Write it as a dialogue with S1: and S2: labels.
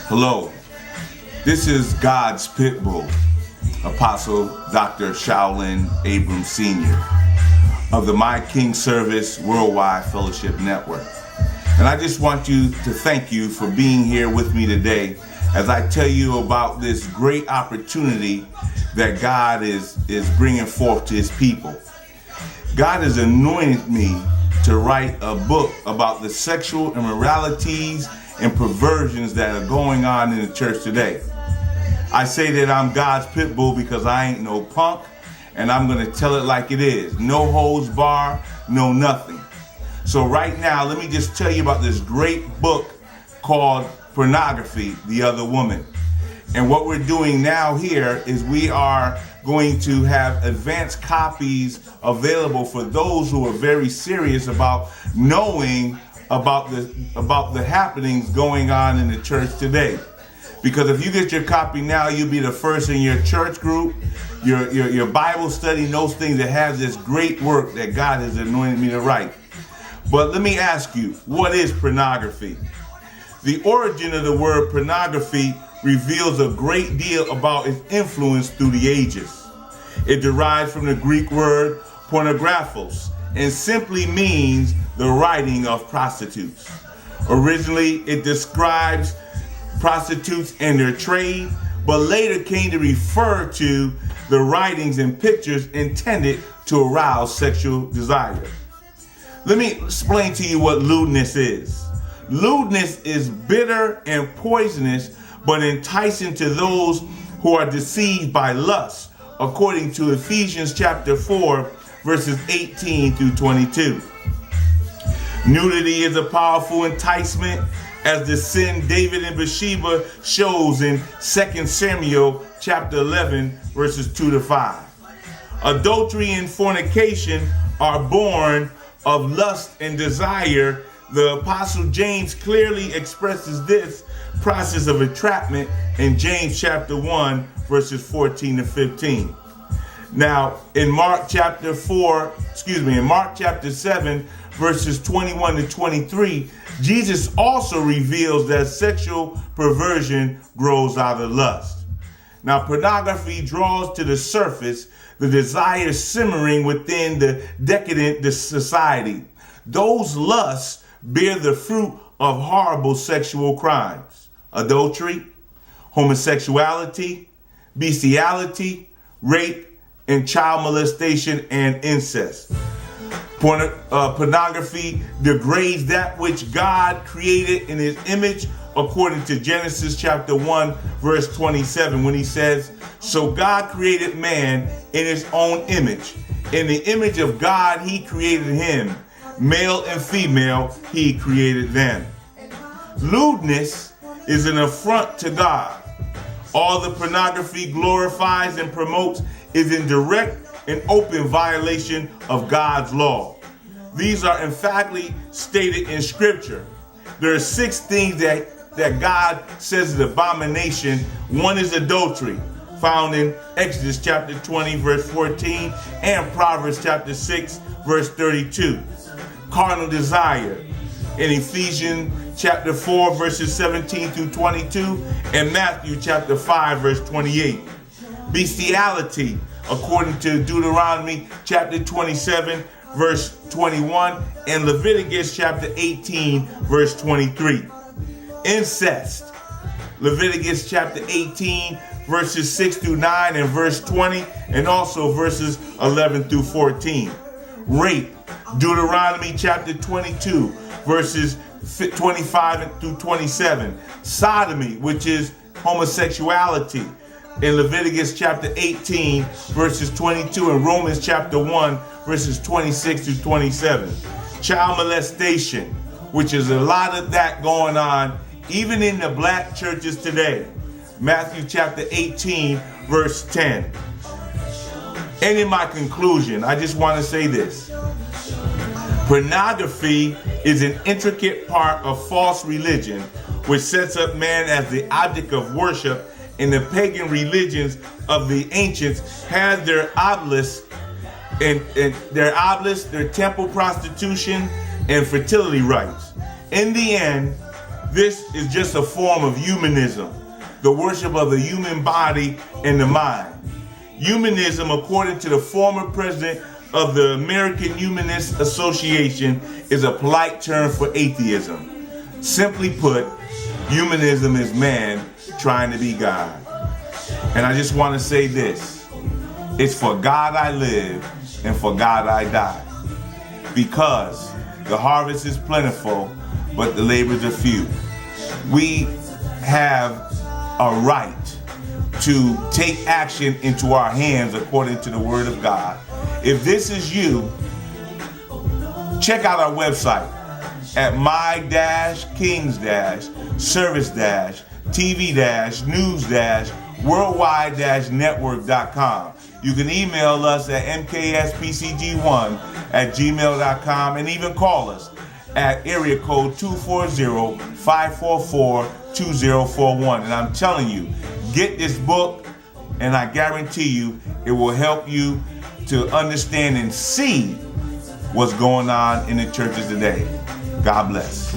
S1: Hello, this is God's Pitbull, Apostle Dr. Shaolin Abrams Sr. of the My King Service Worldwide Fellowship Network. And I just want to thank you for being here with me today as I tell you about this great opportunity that God is bringing forth to his people. God has anointed me to write a book about the sexual immoralities and perversions that are going on in the church today. I say that I'm God's pit bull because I ain't no punk, and I'm going to tell it like it is. No holds bar, no nothing. So right now, let me just tell you about this great book called Pornography, the Other Woman. And what we're doing now here is we are going to have advanced copies available for those who are very serious about knowing about the happenings going on in the church today. Because if you get your copy now, you'll be the first in your church group, your Bible study, and those things that have this great work that God has anointed me to write. But let me ask you, what is pornography? The origin of the word pornography reveals a great deal about its influence through the ages. It derives from the Greek word pornographos and simply means the writing of prostitutes. Originally, it describes prostitutes and their trade, but later came to refer to the writings and pictures intended to arouse sexual desire. Let me explain to you what lewdness is. Lewdness is bitter and poisonous, but enticing to those who are deceived by lust, according to Ephesians chapter 4, verses 18 through 22. Nudity is a powerful enticement, as the sin David and Bathsheba shows in 2 Samuel chapter 11, verses 2 to 5. Adultery and fornication are born of lust and desire. The Apostle James clearly expresses this process of entrapment in James chapter 1, verses 14 to 15. Now, in Mark chapter 7, verses 21 to 23, Jesus also reveals that sexual perversion grows out of lust. Now, pornography draws to the surface the desire simmering within the decadent society. Those lusts bear the fruit of horrible sexual crimes: adultery, homosexuality, bestiality, rape, and child molestation and incest. Pornography degrades that which God created in his image, according to Genesis chapter 1, verse 27, when he says, "So God created man in his own image. In the image of God, he created him. Male and female, he created them." Lewdness is an affront to God. All the pornography glorifies and promotes is in direct and open violation of God's law. These are emphatically stated in Scripture. There are 6 things that God says is abomination. One is adultery, found in Exodus chapter 20, verse 14, and Proverbs chapter 6, verse 32. Carnal desire in Ephesians chapter 4, verses 17 through 22, and Matthew chapter 5, verse 28. Bestiality, according to Deuteronomy chapter 27, verse 21, and Leviticus chapter 18, verse 23. Incest, Leviticus chapter 18, verses 6 through 9, and verse 20, and also verses 11 through 14. Rape, Deuteronomy chapter 22, verses 25 through 27. Sodomy, which is homosexuality, in Leviticus chapter 18, verses 22, and Romans chapter 1, verses 26 through 27. Child molestation, which is a lot of that going on even in the black churches today. Matthew chapter 18, verse 10. And in my conclusion, I just want to say this. Pornography is an intricate part of false religion, which sets up man as the object of worship, and the pagan religions of the ancients had their obelisks, their temple prostitution and fertility rites. In the end, This is just a form of humanism, the worship of the human body and the mind. Humanism, according to the former president of the American Humanist Association, is a polite term for atheism. Simply put, humanism is man trying to be God. And I just want to say this: it's for God I live and for God I die. Because the harvest is plentiful, but the labors are few. We have a right to take action into our hands according to the Word of God. If this is you, check out our website at my-king-service-tv-news-worldwide-network.com. You can email us at mkspcg1@gmail.com and even call us at area code 240-544-2041. And I'm telling you, get this book, and I guarantee you it will help you to understand and see what's going on in the churches today. God bless.